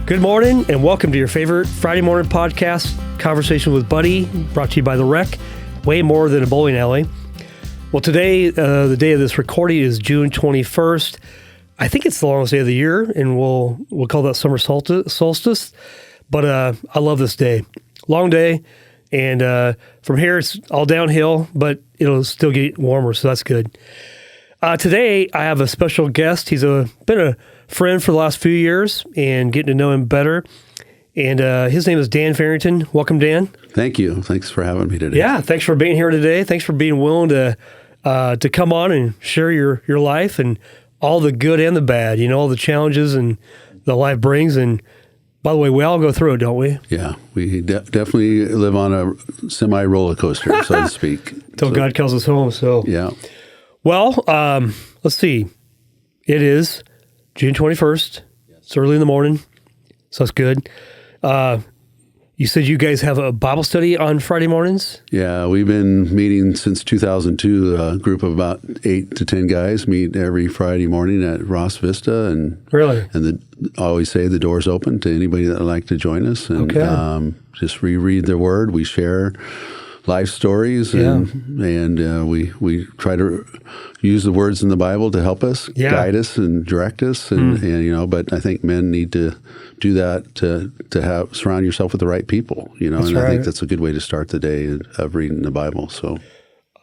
Good morning and welcome to your favorite Friday morning podcast, Conversation with Buddy, brought to you by The Rec, way more than a bowling alley. Well, today, the day of this recording is June 21st. I think it's the longest day of the year, and we'll call that summer solstice. But I love this day. Long day, and from here it's all downhill, but it'll still get warmer, so that's good. Today, I have a special guest. He's been a friend for the last few years and getting to know him better. And his name is Dan Farrington. Welcome, Dan. Thank you. Thanks for having me today. Yeah, thanks for being here today. Thanks for being willing to come on and share your life and all the good and the bad, all the challenges and the life brings. And by the way, we all go through it, don't we? Yeah, we definitely live on a semi-roller coaster, so to speak. Till God calls us home, so. Yeah. Well, let's see. It is June 21st. It's early in the morning, so that's good. You said you guys have a Bible study on Friday mornings? Yeah, we've been meeting since 2002. A group of about 8 to 10 guys meet every Friday morning at Ross Vista. And really? And I always say the door's open to anybody that would like to join us. And just reread the Word. We share life stories, and we try to use the words in the Bible to help us, guide us, and direct us. And but I think men need to do that to surround yourself with the right people. I think that's a good way to start the day of reading the Bible. So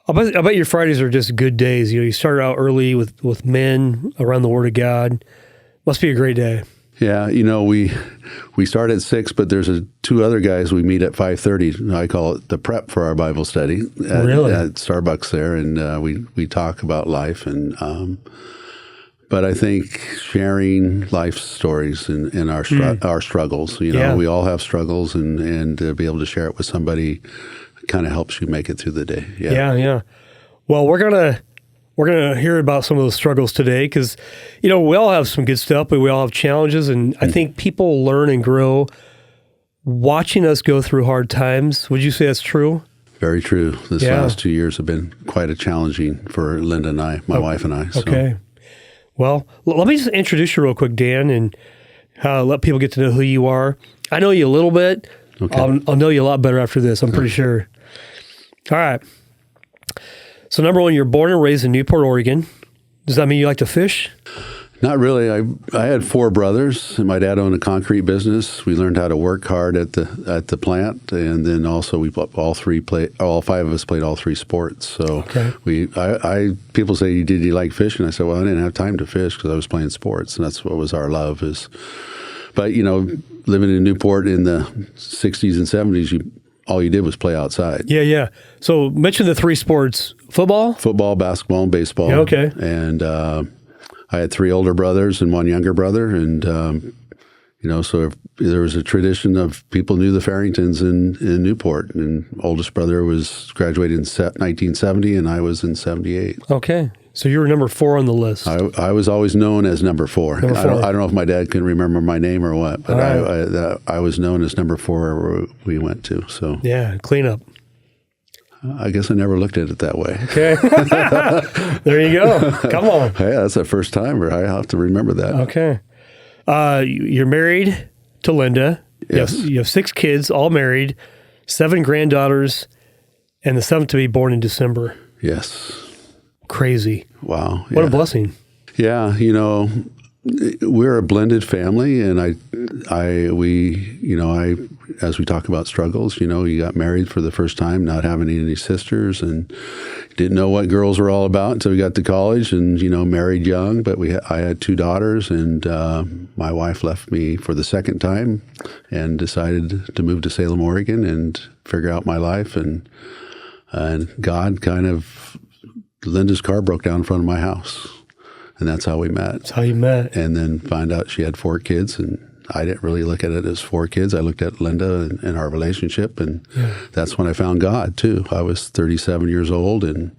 I bet your Fridays are just good days. You start out early with men around the Word of God. Must be a great day. Yeah, we start at 6, but there's two other guys we meet at 5:30. I call it the prep for our Bible study at Starbucks there, and we talk about life. And but I think sharing life stories and our struggles. We all have struggles, and to be able to share it with somebody kind of helps you make it through the day. Yeah. Well, we're gonna hear about some of those struggles today because, we all have some good stuff, but we all have challenges. And I think people learn and grow watching us go through hard times. Would you say that's true? Very true. This last 2 years have been quite challenging for Linda and I, my wife and I. So. Okay. Well, let me just introduce you real quick, Dan, and let people get to know who you are. I know you a little bit. Okay. I'll know you a lot better after this, I'm pretty sure. All right. So number one, you're born and raised in Newport, Oregon. Does that mean you like to fish? Not really. I had 4 brothers, and my dad owned a concrete business. We learned how to work hard at the plant, and then also all 5 of us played all 3 sports. So people say, "Did you like fishing?" I said, "Well, I didn't have time to fish because I was playing sports, and that's what was our love." But living in Newport in the 60s and 70s, all you did was play outside. Yeah. So mention the 3 sports: football, basketball, and baseball. Yeah, okay. And I had 3 older brothers and 1 younger brother, and so there was a tradition of people knew the Farringtons in Newport, and oldest brother was graduated in 1970, and I was in 78. Okay. So you were number 4 on the list. I was always known as number 4. I don't know if my dad can remember my name or what, but I was known as number 4 where we went to. So yeah, clean up. I guess I never looked at it that way. Okay. There you go. Come on. Yeah, that's the first time. I have to remember that. Okay. You're married to Linda. Yes. You have 6 kids, all married, 7 granddaughters, and the 7th to be born in December. Yes. Crazy. Wow. What a blessing. Yeah. We're a blended family, and as we talk about struggles, you got married for the first time, not having any sisters, and didn't know what girls were all about until we got to college, and married young. But I had 2 daughters, and my wife left me for the second time, and decided to move to Salem, Oregon, and figure out my life, and God Linda's car broke down in front of my house. And that's how we met. That's how you met. And then find out she had 4 kids, and I didn't really look at it as 4 kids. I looked at Linda and our relationship, and that's when I found God too. I was 37 years old, and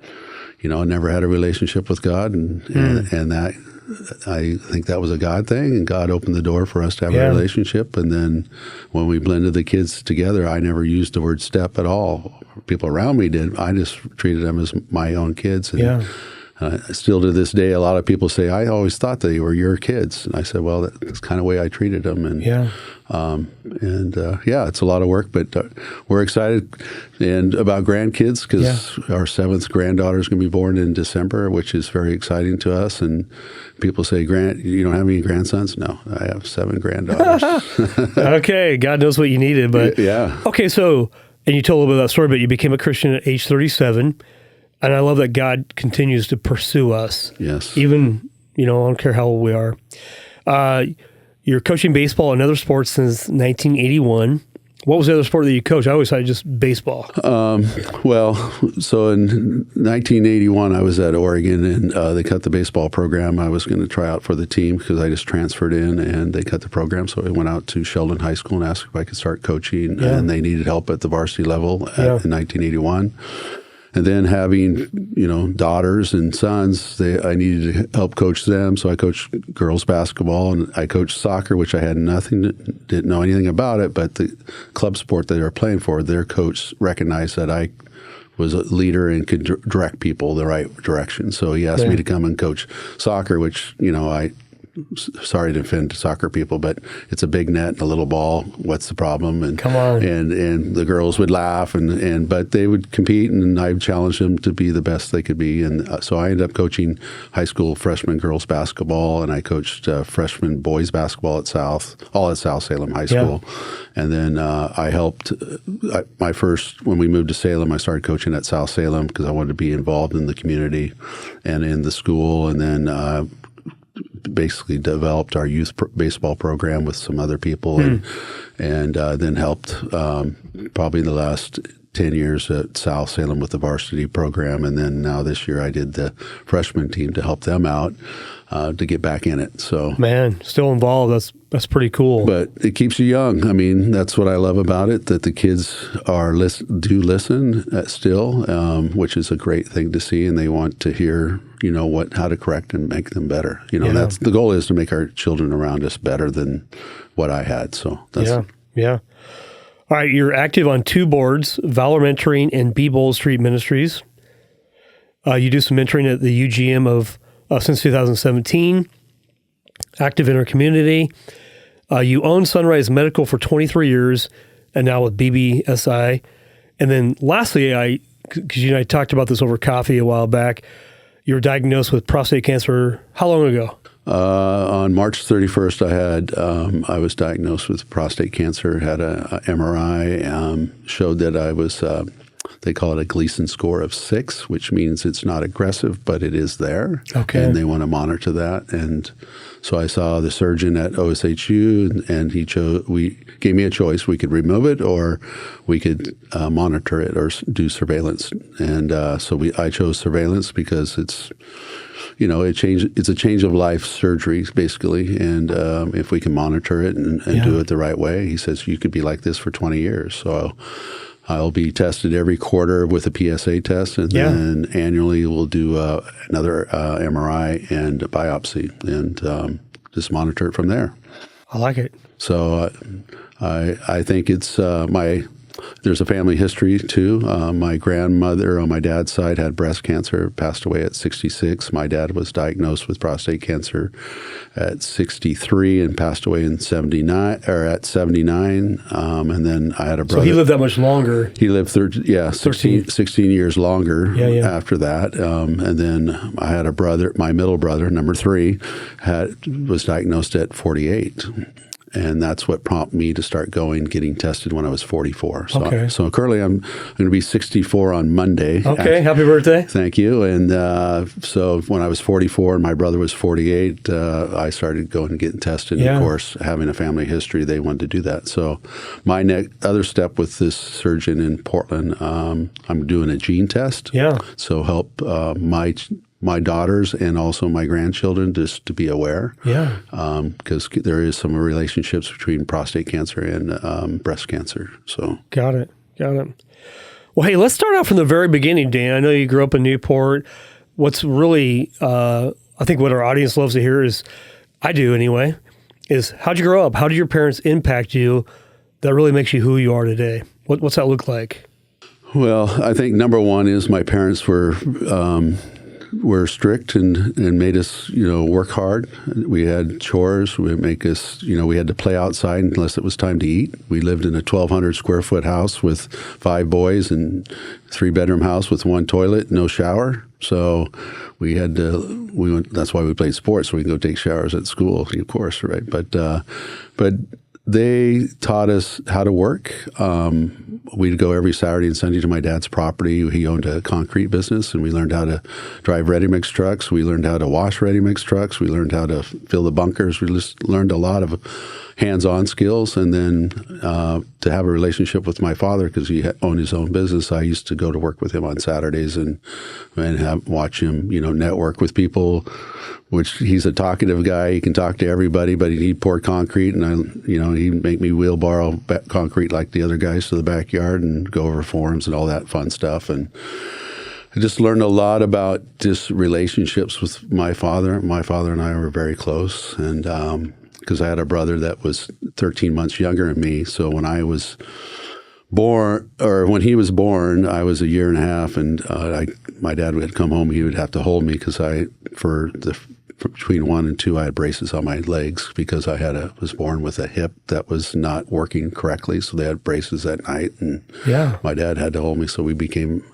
I never had a relationship with God, and that I think that was a God thing, and God opened the door for us to have a relationship. And then when we blended the kids together, I never used the word step at all. People around me did. I just treated them as my own kids, and Still to this day, a lot of people say, I always thought they were your kids. And I said, well, that's kind of the way I treated them. And it's a lot of work, but we're excited and about grandkids because our 7th granddaughter is going to be born in December, which is very exciting to us. And people say, Grant, you don't have any grandsons? No, I have 7 granddaughters. Okay, God knows what you needed, but yeah. Okay, so, and you told a little bit of that story, but you became a Christian at age 37, and I love that God continues to pursue us. Yes. Even, I don't care how old we are. You're coaching baseball and other sports since 1981. What was the other sport that you coached? I always thought just baseball. So in 1981, I was at Oregon, and they cut the baseball program. I was going to try out for the team because I just transferred in, and they cut the program. So I went out to Sheldon High School and asked if I could start coaching, and they needed help at the varsity level in 1981. And then having, daughters and sons, I needed to help coach them. So I coached girls basketball and I coached soccer, which I had didn't know anything about it. But the club sport that they were playing for, their coach recognized that I was a leader and could direct people the right direction. So he asked me to come and coach soccer, which, sorry to offend soccer people, but it's a big net and a little ball. What's the problem? And come on. And the girls would laugh, but they would compete, and I challenged them to be the best they could be. And so I ended up coaching high school freshman girls basketball, and I coached freshman boys basketball at South Salem High School. And then I helped when we moved to Salem, I started coaching at South Salem because I wanted to be involved in the community and in the school. And then basically developed our youth baseball program with some other people and then helped probably the last 10 years at South Salem with the varsity program. And then now this year I did the freshman team to help them out to get back in it. So, man, still involved. That's pretty cool. But it keeps you young. I mean, that's what I love about it, that the kids do listen still, which is a great thing to see. And they want to hear, how to correct and make them better. That's the goal, is to make our children around us better than what I had. So that's yeah. All right, you're active on 2 boards, Valor Mentoring and B. Bowl Street Ministries. You do some mentoring at the UGM since 2017, active in our community. You own Sunrise Medical for 23 years, and now with BBSI. And then lastly, because you and I talked about this over coffee a while back, you were diagnosed with prostate cancer how long ago? On March 31st, I was diagnosed with prostate cancer, had a MRI, showed that I was, they call it a Gleason score of 6, which means it's not aggressive, but it is there. Okay. And they want to monitor that. And so I saw the surgeon at OSHU, and he gave me a choice. We could remove it, or we could monitor it or do surveillance. And I chose surveillance because it's, it's a change of life surgery, basically. And if we can monitor it and do it the right way, he says, you could be like this for 20 years. So I'll be tested every quarter with a PSA test, and then annually we'll do another MRI and a biopsy, and just monitor it from there. I like it. So I think it's there's a family history too. My grandmother on my dad's side had breast cancer, passed away at 66. My dad was diagnosed with prostate cancer at 63 and passed away at 79. And then I had a brother. So he lived that much longer. He lived 16 years longer after that. And then I had a brother, my middle brother, number 3, was diagnosed at 48. And that's what prompted me to start getting tested when I was 44. So currently I'm going to be 64 on Monday. Okay, happy birthday. Thank you. And so when I was 44 and my brother was 48, I started going and getting tested. And of course, having a family history, they wanted to do that. So my other step with this surgeon in Portland, I'm doing a gene test. Yeah. So help my daughters and also my grandchildren just to be aware. Yeah. Because there is some relationships between prostate cancer and breast cancer. So Got it. Well, hey, let's start out from the very beginning, Dan. I know you grew up in Newport. What's really, I think what our audience loves to hear is, I do anyway, is how'd you grow up? How did your parents impact you that really makes you who you are today? What's that look like? Well, I think number one is my parents were were strict and made us, work hard. We had chores. We make us, we had to play outside unless it was time to eat. We lived in a 1,200 square foot house with 5 boys and 3-bedroom house with 1 toilet, no shower. So we had to. That's why we played sports, so we can go take showers at school, of course, right? But they taught us how to work. We'd go every Saturday and Sunday to my dad's property. He owned a concrete business, and we learned how to drive ready-mix trucks. We learned how to wash ready-mix trucks. We learned how to fill the bunkers. We just learned a lot of hands-on skills. And then to have a relationship with my father, because he owned his own business, I used to go to work with him on Saturdays and watch him, network with people, which he's a talkative guy. He can talk to everybody, but he'd pour concrete, and he'd make me wheelbarrow concrete like the other guys to the backyard and go over forms and all that fun stuff. And I just learned a lot about just relationships with my father. My father and I were very close, and because I had a brother that was 13 months younger than me. So when I was born, or when he was born, I was a year and a half, and my dad would come home. He would have to hold me because between 1 and 2, I had braces on my legs because I was born with a hip that was not working correctly. So they had braces at night, and my dad had to hold me. So we became,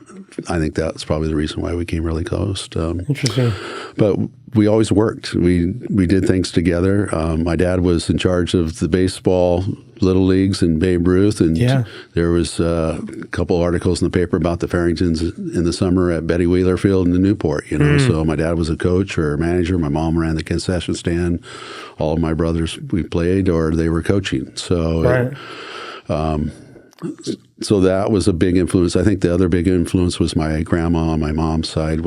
I think that's probably the reason why we became really close. Interesting. But we always worked. We did things together. My dad was in charge of the baseball little leagues and Babe Ruth, and there was a couple articles in the paper about the Farringtons in the summer at Betty Wheeler Field in Newport. So my dad was a coach or a manager. My mom ran the concession stand. All of my brothers, we played or they were coaching. So. So that was a big influence. I think the other big influence was my grandma on my mom's side.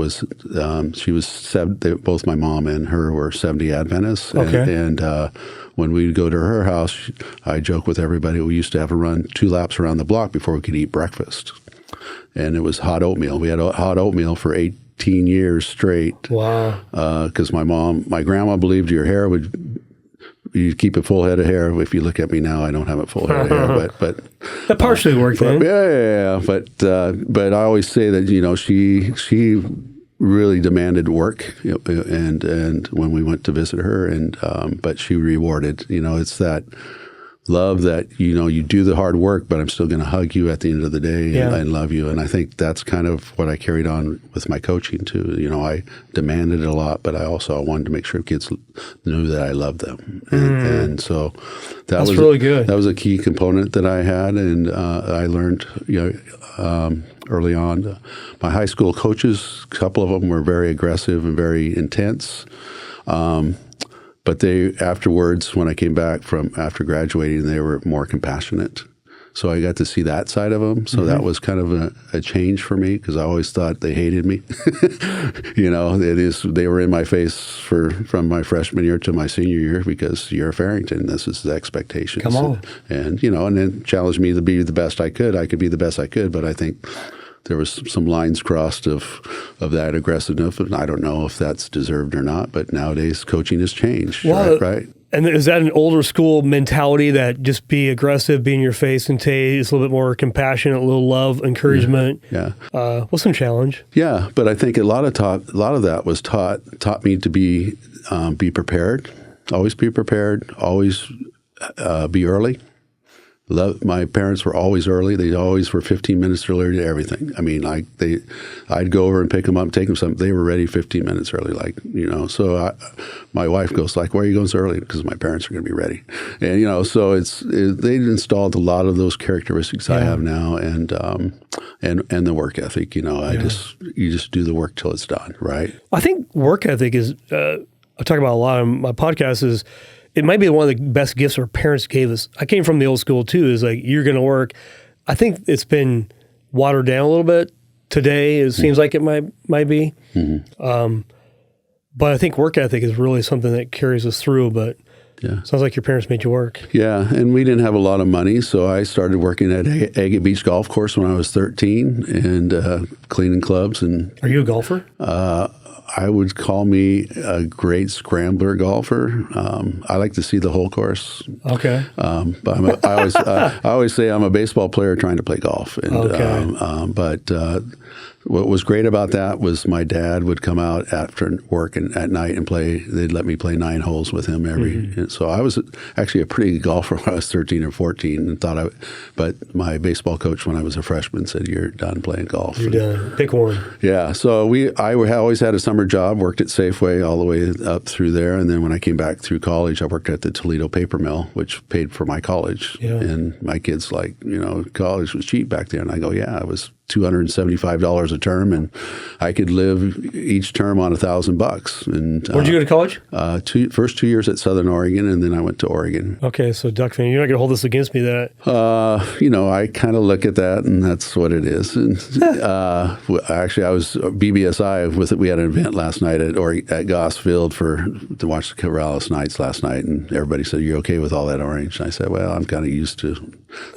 She was both my mom and her were 70 Adventists. Okay. And when we'd go to her house, I joke with everybody, we used to have to run 2 laps around the block before we could eat breakfast. And it was hot oatmeal. We had hot oatmeal for 18 years straight. Wow. Because my grandma believed your hair you keep a full head of hair. If you look at me now, I don't have a full head of hair, but that partially worked. Yeah. But I always say that she really demanded work, and when we went to visit her, and but she rewarded. It's that love that you do the hard work, but I'm still going to hug you at the end of the day and love you. And I think that's kind of what I carried on with my coaching too. I demanded it a lot, but I also wanted to make sure kids knew that I loved them. And so that's really good. That was a key component that I had, and I learned early on. My high school coaches, a couple of them were very aggressive and very intense. But they afterwards, when I came back from after graduating, they were more compassionate. So I got to see that side of them. So that was kind of a change for me because I always thought they hated me. They were in my face from my freshman year to my senior year because you're a Farrington. This is the expectations. Come on. And then challenged me to be the best I could. I could be the best I could, but I think there was some lines crossed of that aggressiveness, and I don't know if that's deserved or not. But nowadays, coaching has changed, right? And is that an older school mentality that just be aggressive, be in your face, and is a little bit more compassionate, a little love, encouragement? Yeah. What's some challenge? Yeah, but I think a lot of that was taught me to be prepared, always be prepared, always be early. My parents were always early. They always were 15 minutes earlier to everything. I mean, I'd go over and pick them up, take them something. They were ready 15 minutes early, So my wife goes like, "Why are you going so early?" Because my parents are going to be ready. And so they installed a lot of those characteristics I have now, and the work ethic. You just do the work till it's done, right? I think work ethic is. I talk about a lot on my podcast is. It might be one of the best gifts our parents gave us. I came from the old school too. Is like you're going to work. I think it's been watered down a little bit today. It seems like it might be. Mm-hmm. But I think work ethic is really something that carries us through. But sounds like your parents made you work. Yeah, and we didn't have a lot of money, so I started working at Agate Beach Golf Course when I was 13 and cleaning clubs. And are you a golfer? I would call me a great scrambler golfer. I like to see the whole course. Okay. But I always say I'm a baseball player trying to play golf. And, but what was great about that was my dad would come out after work and at night and play. They'd let me play 9 holes with him and so I was actually a pretty good golfer when I was 13 or 14 and but my baseball coach when I was a freshman said, "You're done playing golf." You're done. Pick one. Yeah. So I always had a summer job, worked at Safeway all the way up through there. And then when I came back through college, I worked at the Toledo paper mill, which paid for my college. Yeah. And my kids college was cheap back there. And I go, yeah, it was $275 a term, and I could live each term on $1,000. And where'd you go to college? First 2 years at Southern Oregon, and then I went to Oregon. Okay, so Duck fan, you're not going to hold this against me, that? I kind of look at that, and that's what it is. And, actually, I was BBSI we had an event last night at Goss Field to watch the Corrales Knights last night, and everybody said, "You're okay with all that orange?" And I said, "Well, I'm kind of used to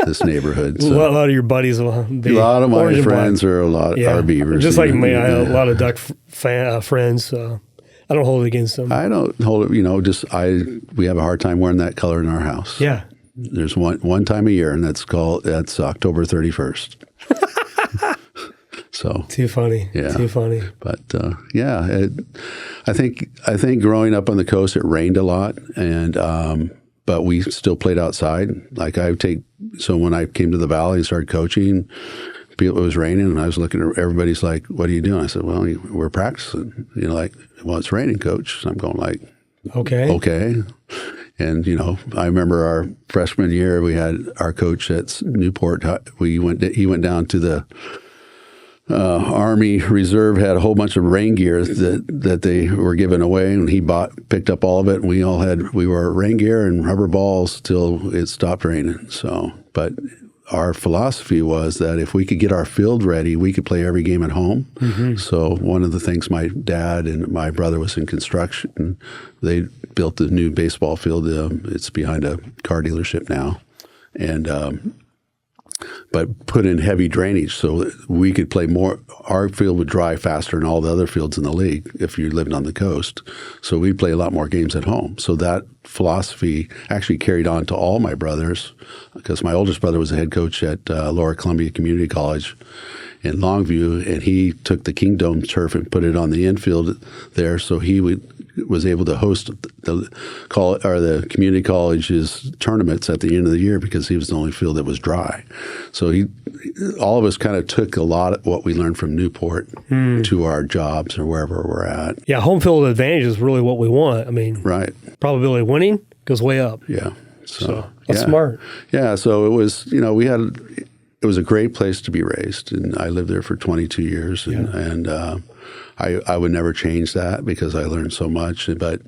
this neighborhood." So. A lot of your buddies will be a lot of my friends are are Beavers. Just like me, I have a lot of Duck friends. I don't hold it against them. I don't hold it. We have a hard time wearing that color in our house. Yeah. There's one time a year, and that's October 31st. So too funny. Yeah. Too funny. But I think growing up on the coast, it rained a lot, and but we still played outside. Like so when I came to the Valley and started coaching, it was raining, and I was looking at everybody's like, "What are you doing?" I said, "Well, we're practicing." "Well, it's raining, coach." So I'm going like, okay. And I remember our freshman year, we had our coach at Newport. He went down to the Army Reserve, had a whole bunch of rain gear that they were giving away, and he picked up all of it. And we wore rain gear and rubber balls till it stopped raining. So, but our philosophy was that if we could get our field ready, we could play every game at home. Mm-hmm. So one of the things, my dad and my brother was in construction. They built a new baseball field. It's behind a car dealership now. And but put in heavy drainage so we could play more. Our field would dry faster than all the other fields in the league if you lived on the coast. So we'd play a lot more games at home. So that philosophy actually carried on to all my brothers, because my oldest brother was a head coach at Lower Columbia Community College in Longview, and he took the Kingdome turf and put it on the infield there, so he was able to host the community college's tournaments at the end of the year because he was the only field that was dry. So all of us kind of took a lot of what we learned from Newport to our jobs or wherever we're at. Yeah, home field advantage is really what we want. I mean, right. Probability of winning goes way up. Yeah. So that's smart. Yeah. So it was, it was a great place to be raised, and I lived there for 22 years, and I would never change that because I learned so much. But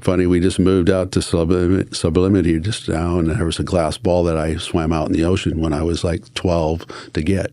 funny, we just moved out to Sublimity just now, and there was a glass ball that I swam out in the ocean when I was like 12 to get.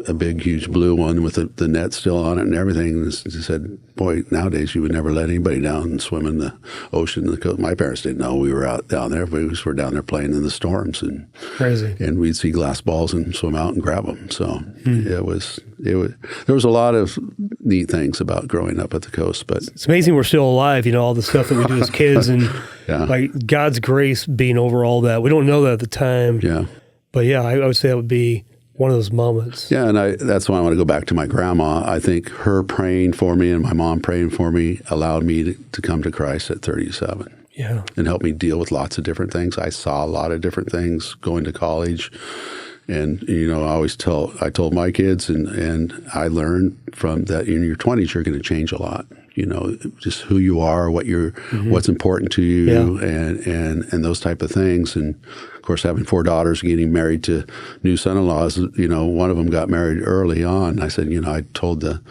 A big, huge blue one with the net still on it and everything. And he said, "Boy, nowadays you would never let anybody down and swim in the ocean." My parents didn't know we were out down there. We were down there playing in the storms, and crazy. And we'd see glass balls and swim out and grab them. So it was. There was a lot of neat things about growing up at the coast. But it's amazing we're still alive. All the stuff that we do as kids, and like God's grace being over all that. We don't know that at the time. Yeah. But I would say that would be one of those moments. Yeah, and that's why I want to go back to my grandma. I think her praying for me and my mom praying for me allowed me to come to Christ at 37. Yeah. And helped me deal with lots of different things. I saw a lot of different things going to college. And, I told my kids, and I learned from that in your 20s, you're going to change a lot. Just who you are, what's important to you, and those type of things. And of course, having 4 daughters, getting married to new son-in-laws, one of them got married early on. I said, I told the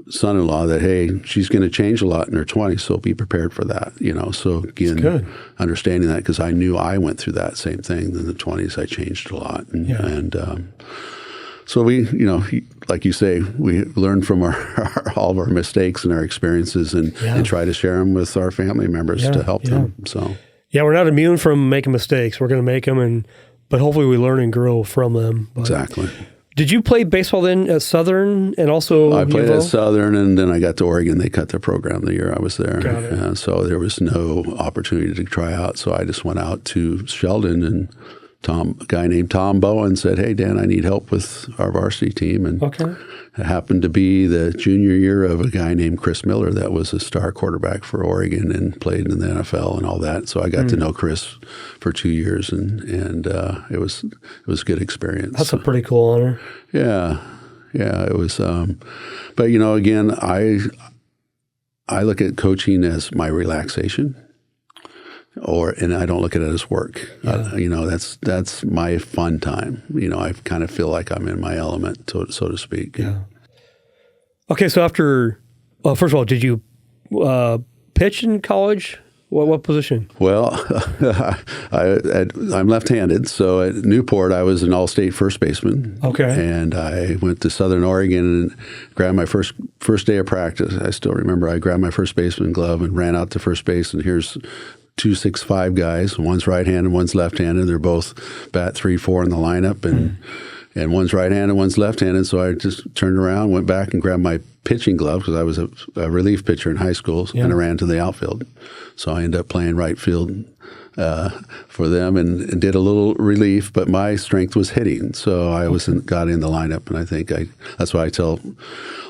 son-in-law that, hey, she's going to change a lot in her 20s, so be prepared for that. So again, understanding that, because I knew I went through that same thing. In the 20s, I changed a lot, and so we, like you say, we learn from all of our mistakes and our experiences, and try to share them with our family members to help them. So we're not immune from making mistakes. We're going to make them, but hopefully we learn and grow from them. But exactly. Did you play baseball then at Southern and also I played at Southern, and then I got to Oregon. They cut their program the year I was there. Got it. So there was no opportunity to try out. So I just went out to Sheldon and A guy named Tom Bowen said, "Hey, Dan, I need help with our varsity team." And it happened to be the junior year of a guy named Chris Miller that was a star quarterback for Oregon and played in the NFL and all that. So I got to know Chris for 2 years, and it was a good experience. That's a pretty cool honor. Yeah, it was. But again, I look at coaching as my relaxation. And I don't look at it as work. Yeah. That's my fun time. I kind of feel like I'm in my element, so to speak. Yeah. Okay, so first of all, did you pitch in college? What position? Well, I'm left-handed, so at Newport I was an all-state first baseman. Okay. And I went to Southern Oregon and grabbed my first day of practice. I still remember I grabbed my first baseman glove and ran out to first base, and here's 2-6-5 guys. One's right-handed, one's left-handed. They're both bat 3-4 in the lineup, and one's right-handed, one's left-handed. So I just turned around, went back and grabbed my pitching glove because I was a relief pitcher in high school, and I ran to the outfield. So I ended up playing right field for them and did a little relief, but my strength was hitting. So I got in the lineup, and I think that's why I tell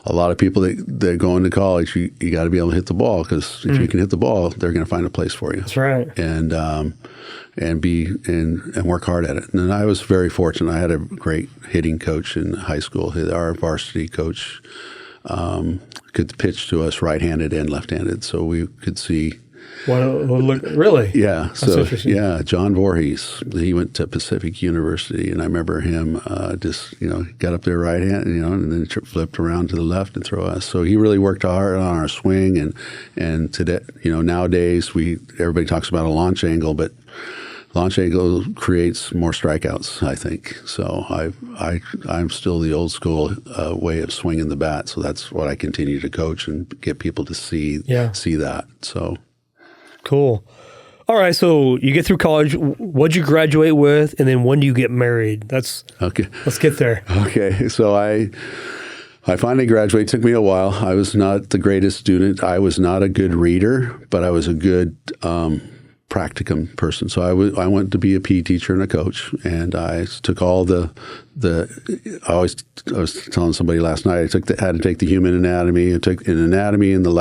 a lot of people that go into college, you got to be able to hit the ball, because if you can hit the ball, they're going to find a place for you. That's right. And work hard at it. And I was very fortunate. I had a great hitting coach in high school. Our varsity coach could pitch to us right-handed and left-handed, so we could see. Really? Yeah. That's interesting. Yeah, John Voorhees. He went to Pacific University, and I remember him got up there right hand, and then flipped around to the left and throw us. So he really worked hard on our swing, and today, nowadays everybody talks about a launch angle, but launch angle creates more strikeouts, I think. So I'm still the old school way of swinging the bat. So that's what I continue to coach and get people to see that. So. Cool. All right. So you get through college. What'd you graduate with? And then when do you get married? Let's get there. Okay. So I finally graduated. It took me a while. I was not the greatest student. I was not a good reader, but I was a good practicum person. So I went to be a PE teacher and a coach, and I took all I was telling somebody last night, had to take the human anatomy. I took in anatomy in the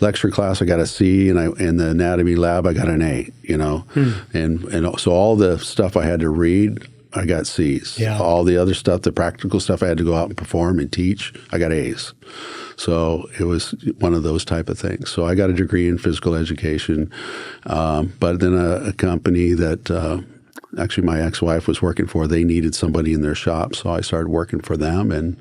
lecture class, I got a C, and in the anatomy lab, I got an A. And so all the stuff I had to read, I got C's. Yeah. All the other stuff, the practical stuff I had to go out and perform and teach, I got A's. So it was one of those type of things. So I got a degree in physical education, but then a company that actually my ex-wife was working for, they needed somebody in their shop. So I started working for them and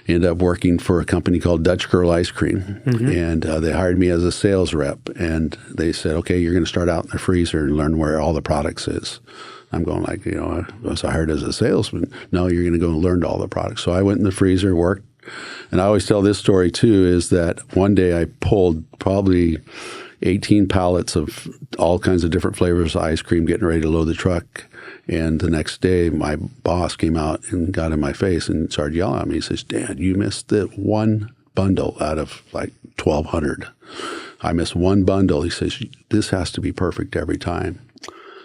ended up working for a company called Dutch Girl Ice Cream. And they hired me as a sales rep. And they said, okay, you're going to start out in the freezer and learn where all the products is. I'm going like, I was hired as a salesman. No, you're going to go and learn all the products. So I went in the freezer, worked. And I always tell this story too, is that one day I pulled probably 18 pallets of all kinds of different flavors of ice cream, getting ready to load the truck. And the next day, my boss came out and got in my face and started yelling at me. He says, "Dad, you missed the one bundle out of like 1,200. I missed one bundle." He says, "This has to be perfect every time."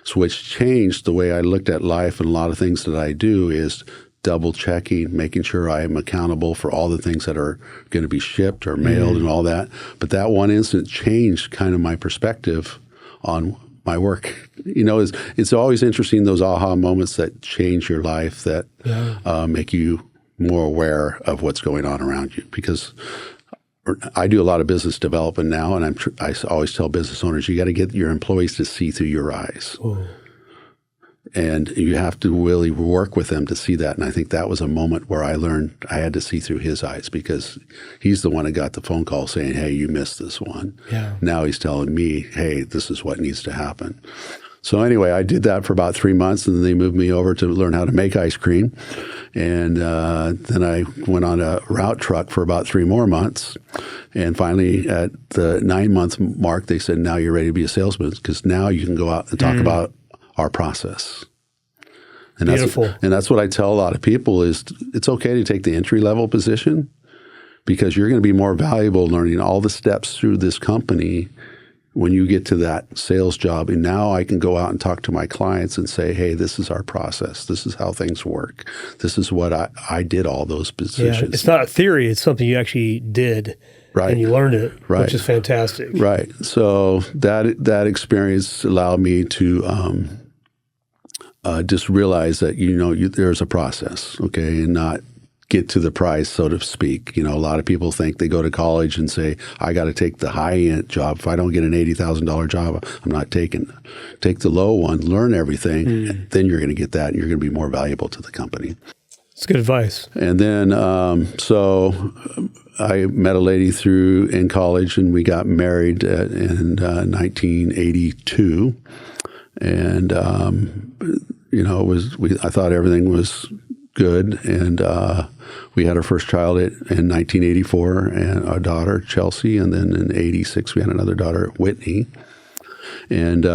So which changed the way I looked at life, and a lot of things that I do is double checking, making sure I am accountable for all the things that are going to be shipped or mailed and all that. But that one incident changed kind of my perspective on my work. It's always interesting, those aha moments that change your life, that make you more aware of what's going on around you. Because I do a lot of business development now, and I always tell business owners, you got to get your employees to see through your eyes. Oh. And you have to really work with them to see that. And I think that was a moment where I learned I had to see through his eyes, because he's the one that got the phone call saying, "Hey, you missed this one." Yeah. Now he's telling me, "Hey, this is what needs to happen." So anyway, I did that for about 3 months, and then they moved me over to learn how to make ice cream. And then I went on a route truck for about 3 more months. And finally, at the 9-month mark, they said, "Now you're ready to be a salesman, because now you can go out and talk about our process." And Beautiful. That's what I tell a lot of people is it's okay to take the entry-level position, because you're going to be more valuable learning all the steps through this company when you get to that sales job, and now I can go out and talk to my clients and say, hey, this is our process. This is how things work. This is what I did all those positions. Yeah, it's not a theory. It's something you actually did. Right. And you learned it, right. which is fantastic. Right. So that experience allowed me to just realize that, there's a process, okay, and not get to the prize, so to speak. A lot of people think they go to college and say, I got to take the high-end job. If I don't get an $80,000 job, I'm not taking it. Take the low one, learn everything, and then you're going to get that, and you're going to be more valuable to the company. That's good advice. And then, so I met a lady in college, and we got married in 1982. And, I thought everything was good. And we had our first child in 1984, and our daughter, Chelsea. And then in 86, we had another daughter, Whitney. And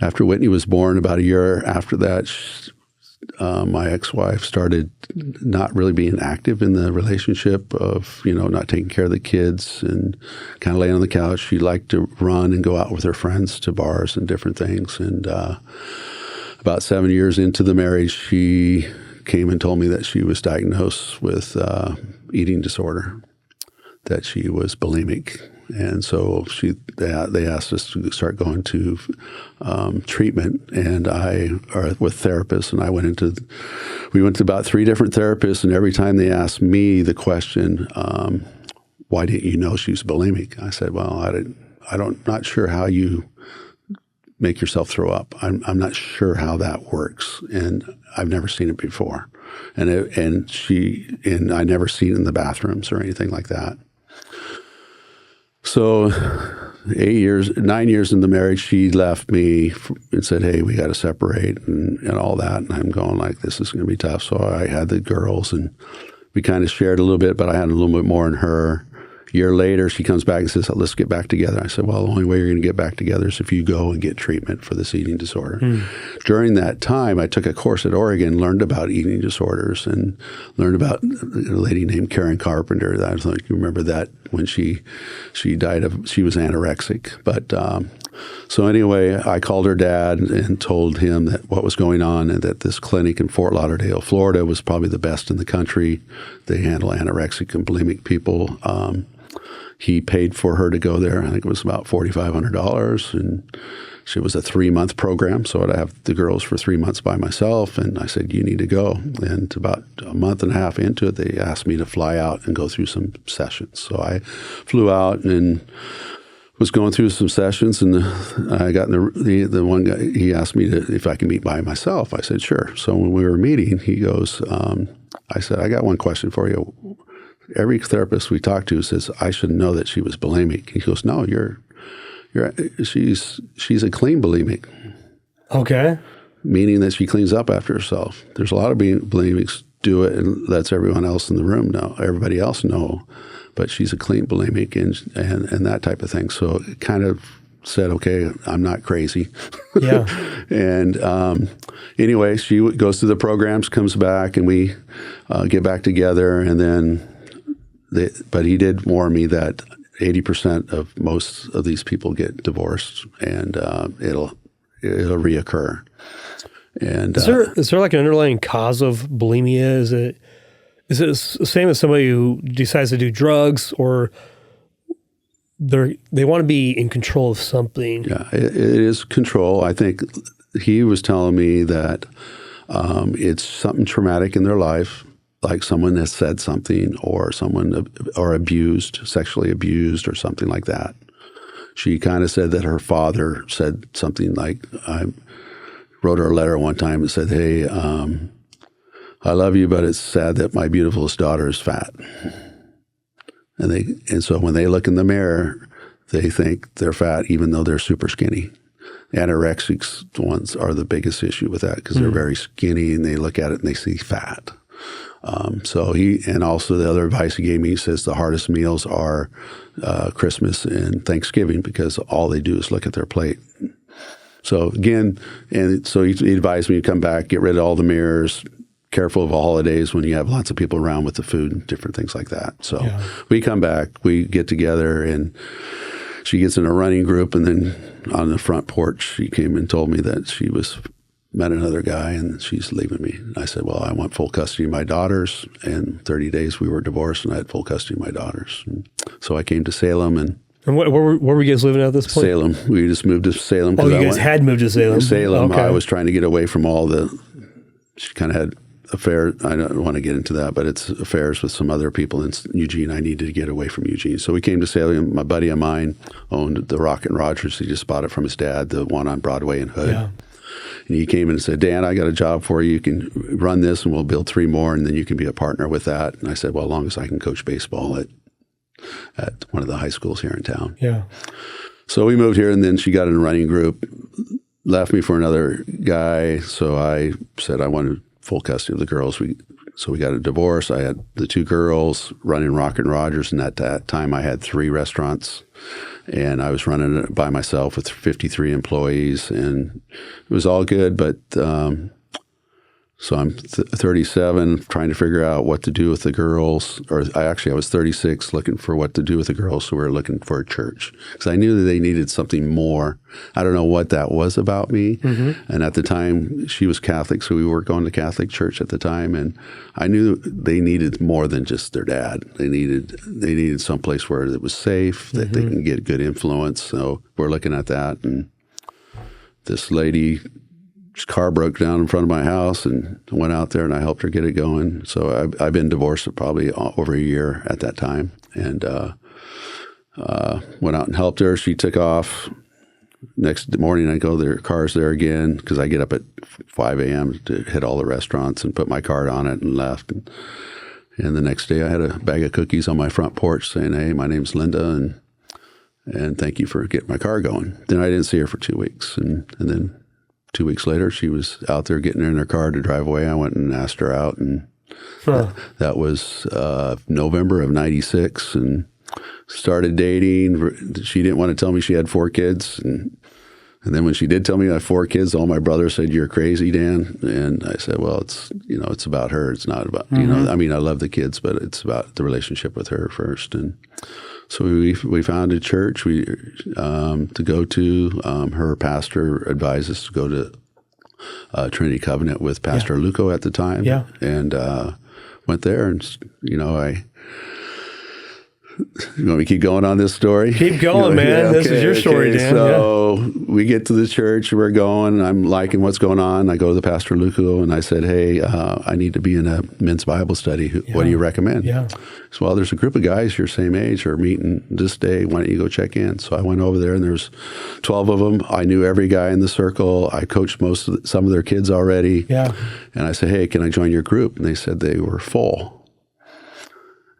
after Whitney was born, about a year after that, my ex-wife started not really being active in the relationship of, not taking care of the kids and kind of laying on the couch. She liked to run and go out with her friends to bars and different things. And about 7 years into the marriage, she came and told me that she was diagnosed with eating disorder, that she was bulimic. And so they asked us to start going to treatment, and with therapists. And we went to about 3 different therapists, and every time they asked me the question, why didn't you know she was bulimic? I said, well, I'm not sure how you make yourself throw up. I'm not sure how that works, and I've never seen it before. And I never seen it in the bathrooms or anything like that. So 9 years in the marriage, she left me and said, hey, we got to separate and all that. And I'm going like, this is going to be tough. So I had the girls, and we kind of shared a little bit, but I had a little bit more in her. A year later, she comes back and says, let's get back together. I said, well, the only way you're going to get back together is if you go and get treatment for this eating disorder. During that time, I took a course at Oregon, learned about eating disorders, and learned about a lady named Karen Carpenter. I don't think you remember that when she died she was anorexic. But so anyway, I called her dad and told him that what was going on, and that this clinic in Fort Lauderdale, Florida, was probably the best in the country. They handle anorexic and bulimic people. He paid for her to go there. I think it was about $4,500, and it was a 3-month program. So I'd have the girls for 3 months by myself, and I said, you need to go. And about a month and a half into it, they asked me to fly out and go through some sessions. So I flew out and was going through some sessions, and I got the one guy, he asked me if I can meet by myself. I said, sure. So when we were meeting, he goes, I said, I got one question for you. Every therapist we talk to says, I should know that she was bulimic. He goes, no, she's a clean bulimic. Okay. Meaning that she cleans up after herself. There's a lot of bulimics do it, and lets everyone else in the room know, everybody else know, but she's a clean bulimic and that type of thing. So it kind of said, okay, I'm not crazy. Yeah. And anyway, she goes through the programs, comes back, and we get back together, and then but he did warn me that 80% of most of these people get divorced, and it'll reoccur. And is there like an underlying cause of bulimia? Is it the same as somebody who decides to do drugs, or they want to be in control of something? Yeah, it is control. I think he was telling me that it's something traumatic in their life, like someone has said something, or sexually abused, or something like that. She kind of said that her father said something like, I wrote her a letter one time and said, hey, I love you, but it's sad that my beautifulest daughter is fat. And so when they look in the mirror, they think they're fat, even though they're super skinny. Anorexics ones are the biggest issue with that, because they're very skinny, and they look at it and they see fat. And also the other advice he gave me, he says the hardest meals are Christmas and Thanksgiving, because all they do is look at their plate. So again, and so he advised me to come back, get rid of all the mirrors, careful of holidays when you have lots of people around with the food and different things like that. So we come back, we get together, and she gets in a running group, and then on the front porch, she came and told me that she met another guy and she's leaving me. And I said, well, I want full custody of my daughters. And 30 days we were divorced, and I had full custody of my daughters. And so I came to Salem. And where were you guys living at this point? Salem. We just moved to Salem. Oh, you guys had moved to Salem? Salem. Okay. I was trying to get away from she kind of had affairs. I don't want to get into that, but it's affairs with some other people in Eugene. I needed to get away from Eugene. So we came to Salem. My buddy of mine owned the Rocket Rogers. He just bought it from his dad, the one on Broadway and Hood. Yeah. And he came in and said, Dan, I got a job for you. You can run this and we'll build 3 more, and then you can be a partner with that. And I said, well, as long as I can coach baseball at one of the high schools here in town. Yeah. So we moved here, and then she got in a running group, left me for another guy. So I said I wanted full custody of the girls. So we got a divorce. I had the 2 girls running Rocket Rogers, and at that time I had 3 restaurants. And I was running it by myself with 53 employees, and it was all good. But so I'm 37, trying to figure out what to do with the girls. Or I was 36, looking for what to do with the girls. So we were looking for a church because I knew that they needed something more. I don't know what that was about me. Mm-hmm. And at the time, she was Catholic, so we were going to Catholic church at the time. And I knew they needed more than just their dad. They needed someplace where it was safe, that they can get good influence. So we're looking at that. And this lady's car broke down in front of my house, and went out there and I helped her get it going. So I've been divorced for probably over a year at that time, and went out and helped her. She took off. Next morning I go, their car's there again, because I get up at 5 a.m. to hit all the restaurants and put my card on it and left. And the next day I had a bag of cookies on my front porch saying, hey, my name's Linda, and thank you for getting my car going. Then I didn't see her for 2 weeks, and then 2 weeks later, she was out there getting in her car to drive away. I went and asked her out, and that was November of '96, and started dating. She didn't want to tell me she had 4 kids, and then when she did tell me I had 4 kids, all my brothers said, "You're crazy, Dan." And I said, "Well, it's about her. It's not about I mean, I love the kids, but it's about the relationship with her first." And so we found a church to go to. Her pastor advised us to go to Trinity Covenant with Pastor Luco at the time. Yeah. And went there, and you want me to keep going on this story? Keep going, man. Yeah, this is your story, Dan. So we get to the church, we're going, I'm liking what's going on. I go to the Pastor Luco, and I said, hey, I need to be in a men's Bible study. What do you recommend? Yeah. So, well, there's a group of guys your same age are meeting this day. Why don't you go check in? So I went over there, and there's 12 of them. I knew every guy in the circle. I coached some of their kids already. Yeah. And I said, hey, can I join your group? And they said they were full.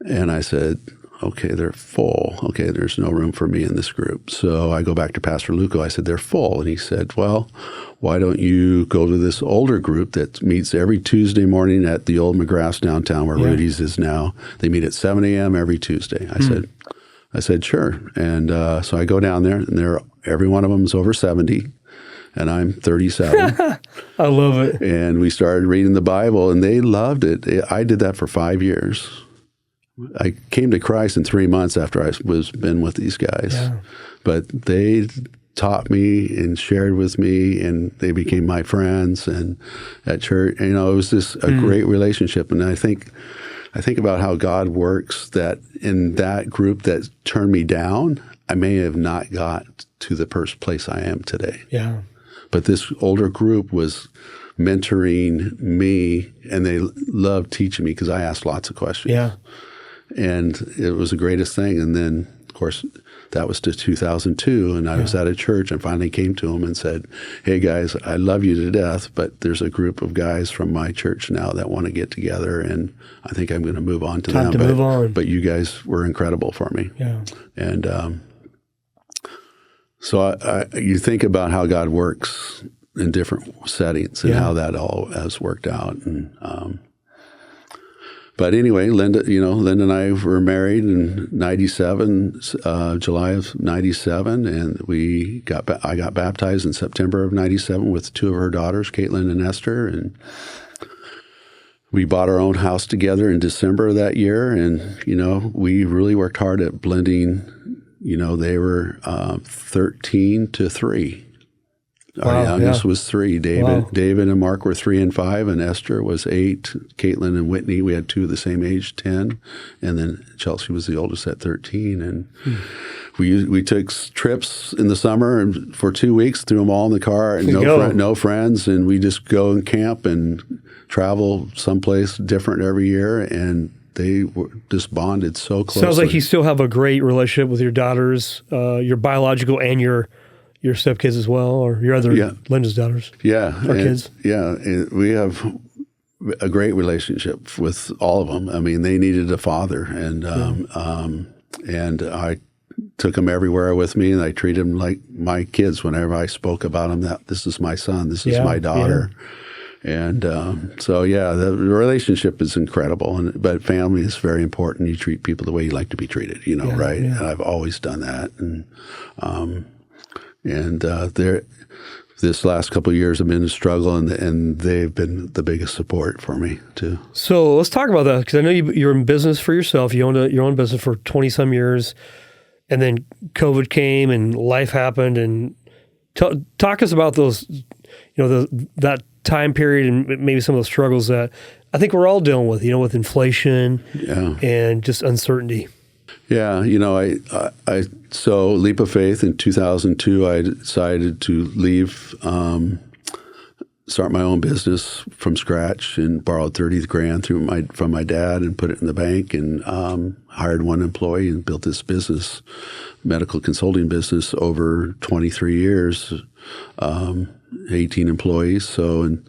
And I said, okay, they're full. Okay, there's no room for me in this group. So I go back to Pastor Luco. I said, they're full. And he said, well, why don't you go to this older group that meets every Tuesday morning at the old McGrath's downtown where Rudy's is now. They meet at 7 a.m. every Tuesday. I said, sure. And so I go down there, and every one of them is over 70. And I'm 37. I love it. And we started reading the Bible, and they loved it. I did that for 5 years. I came to Christ in 3 months after I been with these guys. Yeah. But they taught me and shared with me, and they became my friends. And at church, it was just a great relationship. And I think about how God works, that in that group that turned me down, I may have not got to the first place I am today. Yeah. But this older group was mentoring me, and they loved teaching me because I asked lots of questions. Yeah. And it was the greatest thing. And then, of course, that was to 2002, and I was at a church and finally came to them and said, hey, guys, I love you to death, but there's a group of guys from my church now that want to get together, and I think I'm going to move on to them. Move on. But you guys were incredible for me. Yeah. And so you think about how God works in different settings and how that all has worked out. And but anyway, Linda and I were married in 97, July of 97, and I got baptized in September of 97 with 2 of her daughters, Caitlin and Esther, and we bought our own house together in December of that year. And, we really worked hard at blending they were 13 to 3. Our Wow, youngest yeah. was 3. David and Mark were 3 and 5, and Esther was 8. Caitlin and Whitney, we had 2 of the same age, 10, and then Chelsea was the oldest at 13. And we took trips in the summer and for 2 weeks, threw them all in the car, and no friends, and we just go and camp and travel someplace different every year, and they were just bonded so closely. Sounds like you still have a great relationship with your daughters, your biological and your stepkids as well, or your other Linda's daughters. Yeah. Or kids. Yeah. We have a great relationship with all of them. I mean, they needed a father, and I took them everywhere with me, and I treated them like my kids whenever I spoke about them, that this is my son, this is my daughter. Yeah. And the relationship is incredible, but family is very important. You treat people the way you like to be treated, right? Yeah. And I've always done that. And this last couple of years have been a struggle, and they've been the biggest support for me too. So let's talk about that, because I know you're in business for yourself. You owned your own business for 20-some years, and then COVID came and life happened. And talk us about those, that time period and maybe some of the struggles that I think we're all dealing with, with inflation and just uncertainty. Yeah, so leap of faith in 2002, I decided to leave, start my own business from scratch, and borrowed $30,000 from my dad and put it in the bank, and hired one employee and built this business, medical consulting business, over 23 years, 18 employees. So, and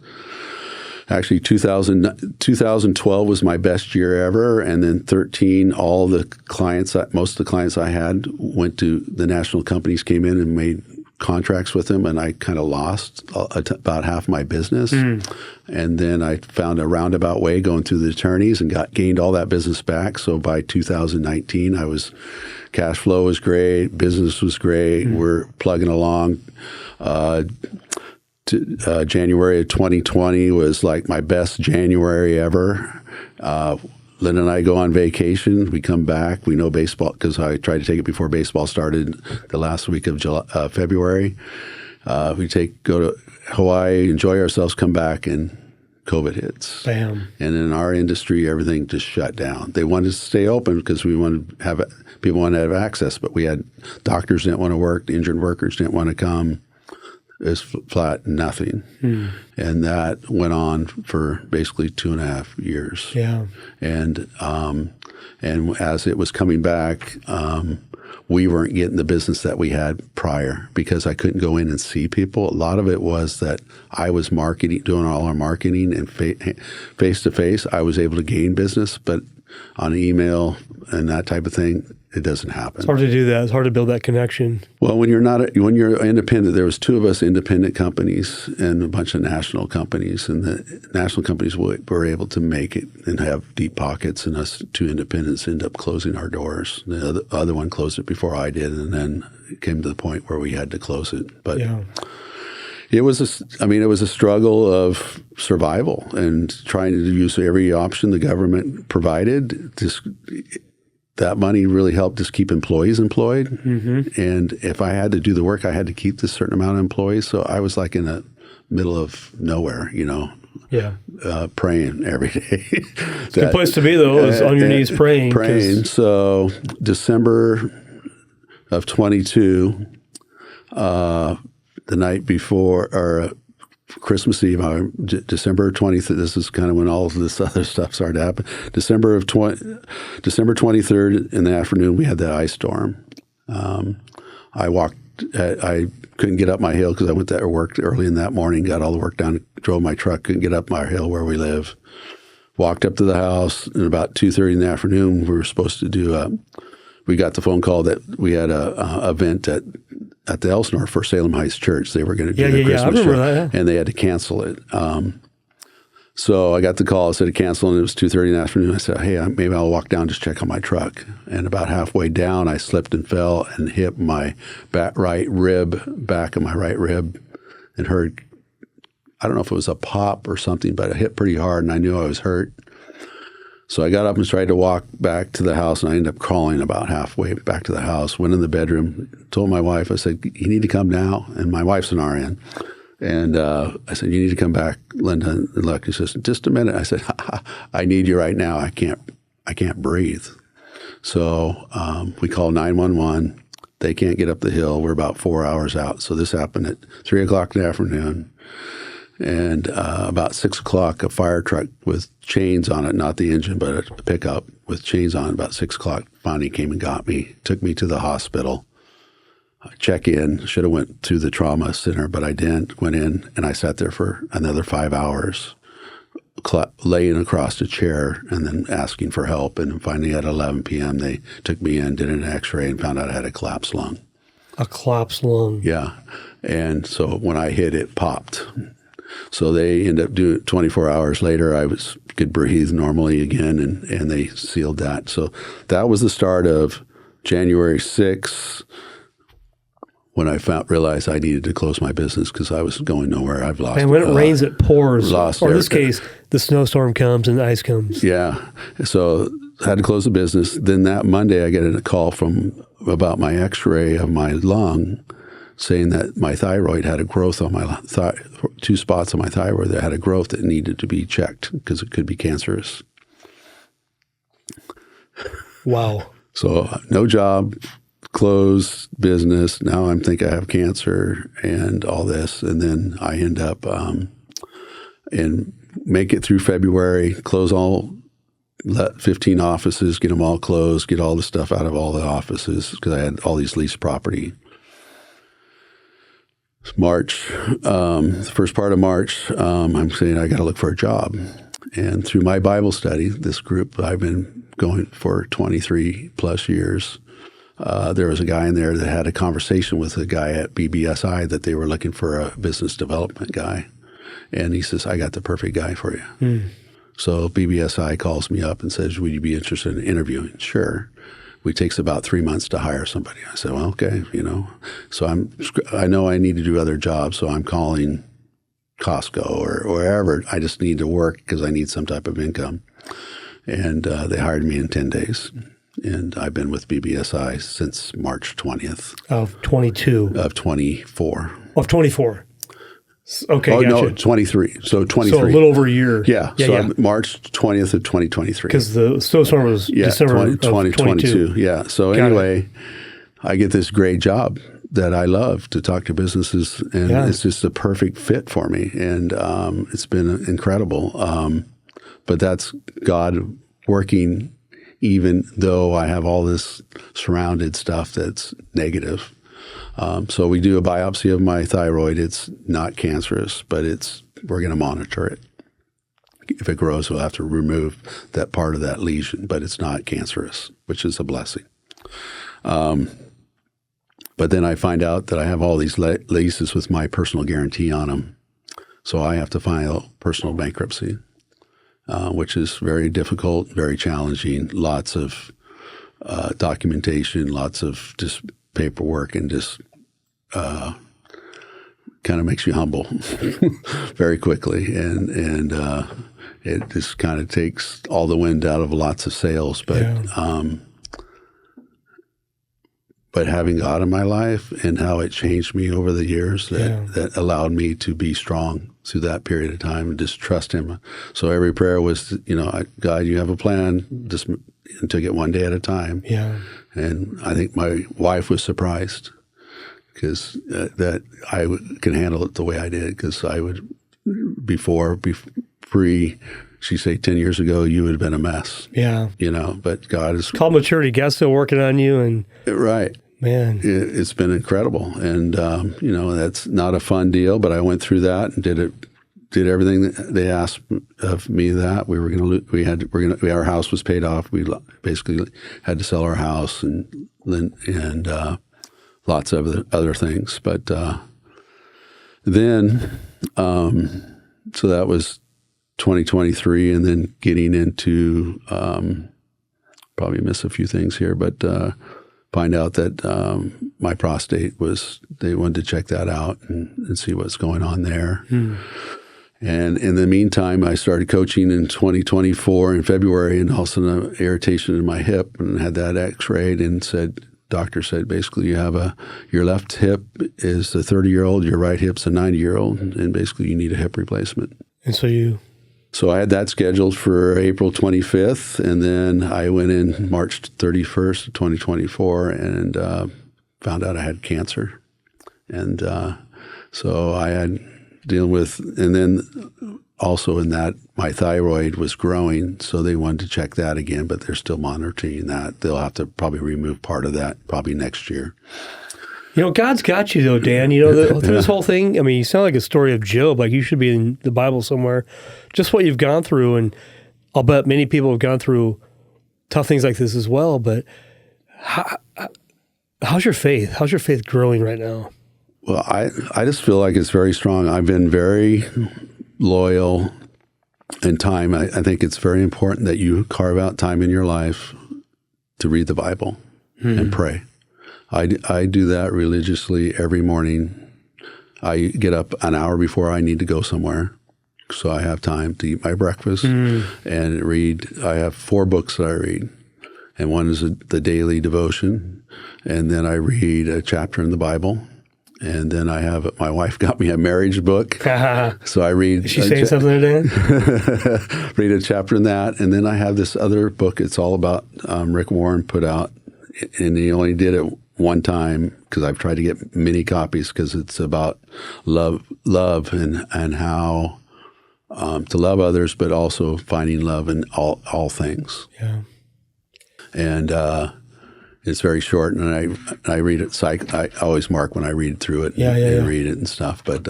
actually 2012 was my best year ever, and then 13, most of the clients I had went to the national companies, came in and made contracts with them, and I kind of lost about half my business. And then I found a roundabout way going through the attorneys and gained all that business back. So by 2019, cash flow was great, business was great, we're plugging along. January of 2020 was like my best January ever. Lynn and I go on vacation. We come back. We know baseball, because I tried to take it before baseball started the last week of February. We go to Hawaii, enjoy ourselves, come back, and COVID hits. Bam. And in our industry, everything just shut down. They wanted to stay open because people wanted to have access, but we had doctors didn't want to work, injured workers didn't want to come. It was flat nothing. And that went on for basically 2.5 years. Yeah. And as it was coming back, we weren't getting the business that we had prior, because I couldn't go in and see people. A lot of it was that I was doing all our marketing, and face to face, I was able to gain business, but on email and that type of thing, it doesn't happen. It's hard to do that. It's hard to build that connection. Well, when you're independent, there was 2 of us independent companies and a bunch of national companies, and the national companies were able to make it and have deep pockets, and us 2 independents ended up closing our doors. The other one closed it before I did, and then it came to the point where we had to close it. But it was a struggle of survival and trying to use every option the government provided. That money really helped just keep employees employed. And if I had to do the work, I had to keep this certain amount of employees. So I was like in the middle of nowhere, praying every day. It's a good place to be, though, is on your knees praying. So December of 22, the night before, or Christmas Eve, December 20th, this is kind of when all of this other stuff started to happen. December 23rd in the afternoon, we had that ice storm. I couldn't get up my hill because I went there, worked early in that morning, got all the work done, drove my truck, couldn't get up my hill where we live. Walked up to the house, and about 2:30 in the afternoon, we were supposed to we got the phone call that we had a event at the Elsinore for Salem Heights Church. They were going to do the Christmas show, and they had to cancel it. So I got the call, instead of canceling, it was 2:30 in the afternoon. I said, hey, maybe I'll walk down, just check on my truck. And about halfway down, I slipped and fell and hit my back of my right rib, and heard, I don't know if it was a pop or something, but it hit pretty hard, and I knew I was hurt. So I got up and tried to walk back to the house, and I ended up crawling about halfway back to the house, went in the bedroom, told my wife, I said, you need to come now. And my wife's an RN. And I said, you need to come back, Linda. And look, he says, just a minute. I said, I need you right now. I can't breathe. So we called 911. They can't get up the hill. We're about 4 hours out. So this happened at 3 o'clock in the afternoon. And about 6 o'clock, a fire truck with chains on it, not the engine, but a pickup with chains on it, about 6 o'clock, finally came and got me, took me to the hospital. Check in, should have went to the trauma center, but I didn't. Went in, and I sat there for another 5 hours, laying across a chair and then asking for help. And finally at 11 p.m., they took me in, did an x-ray, and found out I had a collapsed lung. A collapsed lung. Yeah. And so when I hit, it popped. So they ended up doing 24 hours later, I could breathe normally again, and they sealed that. So that was the start of January 6th, when I realized I needed to close my business because I was going nowhere. I've lost. And when it rains, it pours. Or in this everything. case, the snowstorm comes and the ice comes. Yeah. So I had to close the business. Then that Monday, I get a call about my x-ray of my lung saying that my thyroid had a growth on my 2 spots on my thyroid that had a growth that needed to be checked because it could be cancerous. Wow. So no job, closed business. Now I'm thinking I have cancer and all this. And then I end up and make it through February, close all 15 offices, get them all closed, get all the stuff out of all the offices because I had all these leased property. March, the first part of March, I'm saying I got to look for a job. And through my Bible study, this group I've been going for 23 plus years, there was a guy in there that had a conversation with a guy at BBSI that they were looking for a business development guy. And he says, I got the perfect guy for you. So BBSI calls me up and says, would you be interested in interviewing? Sure. It takes about 3 months to hire somebody. I said, well, okay, So I know I need to do other jobs, so I'm calling Costco or wherever. I just need to work because I need some type of income. And they hired me in 10 days. And I've been with BBSI since March 20th. Of 22. Of 24. Of 24. Okay, oh, gotcha. No, 23. So 23. So a little over a year. Yeah. I'm March 20th of 2023. Because the snowstorm was December 2022. Yeah. So anyway, I get this great job that I love to talk to businesses, and it's just a perfect fit for me. And it's been incredible. But that's God working even though I have all this surrounded stuff that's negative. So we do a biopsy of my thyroid. It's not cancerous, but we're going to monitor it. If it grows, we'll have to remove that part of that lesion, but it's not cancerous, which is a blessing. But then I find out that I have all these leases with my personal guarantee on them. So I have to file personal bankruptcy, which is very difficult, very challenging, lots of documentation, lots of just paperwork, and just kind of makes you humble very quickly. And it just kind of takes all the wind out of lots of sails. But having God in my life and how it changed me over the years that allowed me to be strong through that period of time and just trust Him. So every prayer was, God, you have a plan, just and took it one day at a time. Yeah. And I think my wife was surprised because that I can handle it the way I did, because I would, she'd say 10 years ago, you would have been a mess. Yeah. But God is... Called maturity. God's still working on you. And right. Man. It's been incredible. And, that's not a fun deal, but I went through that and did everything that they asked of me. That our house was paid off. We basically had to sell our house and lots of other things. But then, so that was 2023, and then getting into probably miss a few things here, but find out that my prostate they wanted to check that out and see what's going on there. And in the meantime, I started coaching in 2024 in February, and all of a sudden an irritation in my hip, and had that x-rayed, and doctor said, basically you have your left hip is a 30-year-old, your right hip's a 90-year-old, and basically you need a hip replacement. And So I had that scheduled for April 25th, and then I went in March 31st of 2024 and found out I had cancer. And so I had dealing with, and then also in that, my thyroid was growing, so they wanted to check that again, but they're still monitoring that. They'll have to probably remove part of that probably next year. God's got you though, Dan. Through this whole thing, I mean, you sound like a story of Job. Like you should be in the Bible somewhere. Just what you've gone through, and I'll bet many people have gone through tough things like this as well. But how's your faith? How's your faith growing right now? Well, I just feel like it's very strong. I've been very loyal in time. I think it's very important that you carve out time in your life to read the Bible and pray. I do that religiously every morning. I get up an hour before I need to go somewhere, so I have time to eat my breakfast and read. I have 4 books that I read, and one is the daily devotion, and then I read a chapter in the Bible. And then my wife got me a marriage book. So I read. Is she saying something today? Read a chapter in that. And then I have this other book. It's all about Rick Warren put out. And he only did it one time because I've tried to get many copies because it's about love and how to love others, but also finding love in all things. Yeah. And it's very short, and I read it. I always mark when I read through it and read it and stuff. But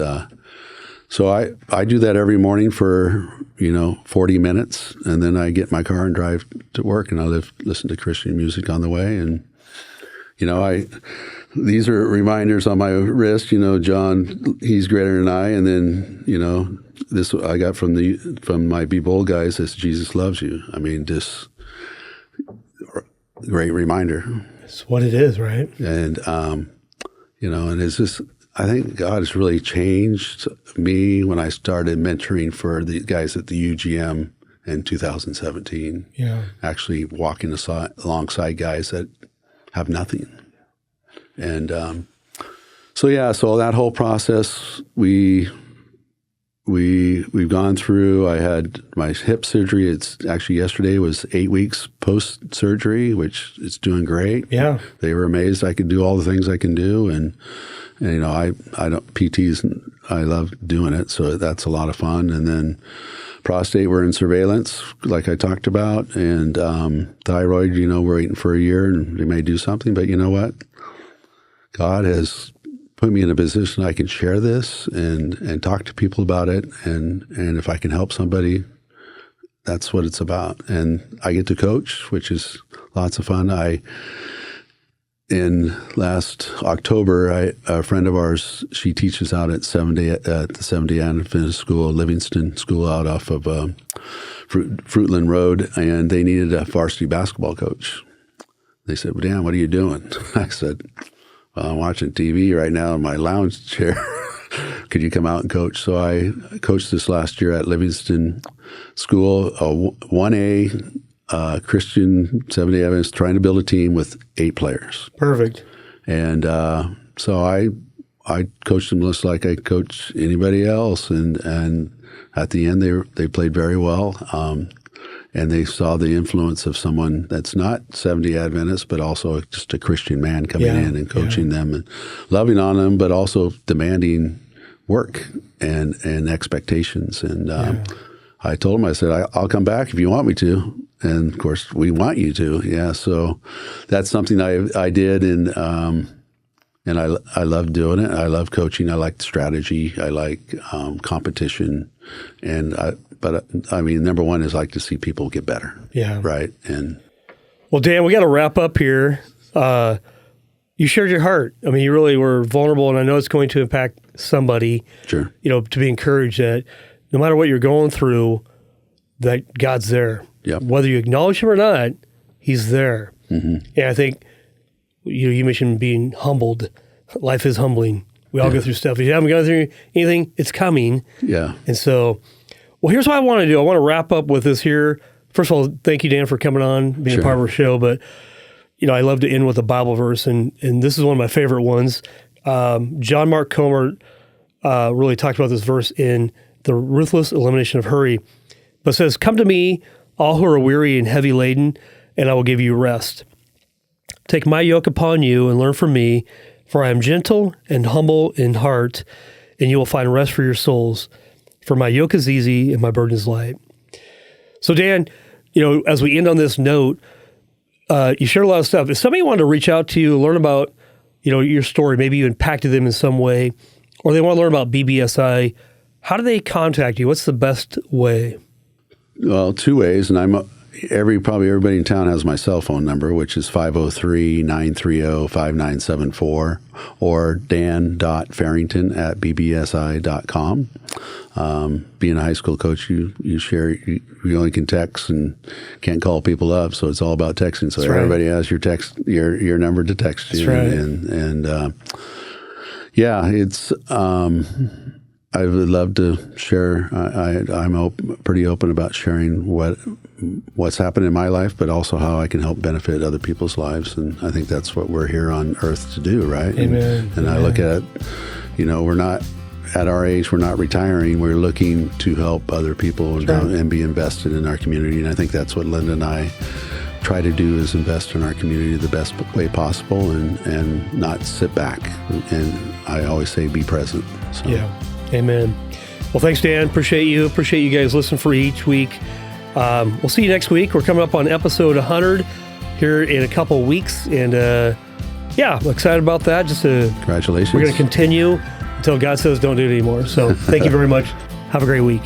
so I do that every morning for 40 minutes, and then I get in my car and drive to work, and I listen to Christian music on the way. And these are reminders on my wrist. John, he's greater than I, and then this I got from my Be Bold guys. This Jesus loves you. I mean, just great reminder. It's what it is, right? And, and it's just, I think God has really changed me when I started mentoring for the guys at the UGM in 2017. Yeah. Actually walking alongside guys that have nothing. And so that whole process, we've gone through. I had my hip surgery. It's actually yesterday was 8 weeks post surgery, which is doing great. Yeah, they were amazed I could do all the things I can do, and I don't PTs. I love doing it, so that's a lot of fun. And then prostate, we're in surveillance, like I talked about, and thyroid. We're waiting for a year, and they may do something. But you know what? God has put me in a position I can share this and talk to people about it, and if I can help somebody, that's what it's about. And I get to coach, which is lots of fun. In last October, a friend of ours, she teaches out at the Seventh-day Adventist School, Livingston School, out off of Fruitland Road, and they needed a varsity basketball coach. They said, "Well, Dan, what are you doing?" I said, "Well, I'm watching TV right now in my lounge chair. Could you come out and coach?" So I coached this last year at Livingston School, a 1A Christian 7-Day Adventist, trying to build a team with 8 players. Perfect. And so I coached them just like I coach anybody else. And at the end, they played very well. And they saw the influence of someone that's not 70 Adventist, but also just a Christian man coming in and coaching them and loving on them, but also demanding work and expectations. And I told him, I said, I'll come back if you want me to. And of course, we want you to. Yeah. So that's something I did. And I love doing it. I love coaching. I like strategy. I like competition. But I mean, number one is like to see people get better. Yeah. Right. And well, Dan, we got to wrap up here. You shared your heart. I mean, you really were vulnerable, and I know it's going to impact somebody. Sure. To be encouraged that no matter what you're going through, that God's there. Yep. Whether you acknowledge him or not, he's there. Mm-hmm. And I think you mentioned being humbled. Life is humbling We all go through stuff. If you haven't gone through anything, it's coming. Yeah. And so, well, here's what I want to do. I want to wrap up with this here. First of all, thank you, Dan, for coming on, being a part of our show. But, I love to end with a Bible verse, and this is one of my favorite ones. John Mark Comer really talked about this verse in The Ruthless Elimination of Hurry. But it says, "Come to me, all who are weary and heavy laden, and I will give you rest. Take my yoke upon you and learn from me, for I am gentle and humble in heart, and you will find rest for your souls. For my yoke is easy and my burden is light." So Dan, as we end on this note, you shared a lot of stuff. If somebody wanted to reach out to you, learn about, your story, maybe you impacted them in some way, or they want to learn about BBSI, how do they contact you? What's the best way? Well, two ways, and probably everybody in town has my cell phone number, which is 503-930-5974, or dan.farrington@bbsi.com. Being a high school coach, you only can text and can't call people up, so it's all about texting. So everybody has your number to text you. That's right. And it's I would love to share. I'm pretty open about sharing what's happened in my life, but also how I can help benefit other people's lives. And I think that's what we're here on earth to do, right? Amen. And I look at it, we're not at our age, we're not retiring. We're looking to help other people and be invested in our community. And I think that's what Linda and I try to do, is invest in our community the best way possible and not sit back. And I always say, be present. So. Yeah. Amen. Well, thanks, Dan. Appreciate you. Appreciate you guys listening for each week. We'll see you next week. We're coming up on episode 100 here in a couple of weeks. And I'm excited about that. Congratulations. We're going to continue until God says don't do it anymore. So thank you very much. Have a great week.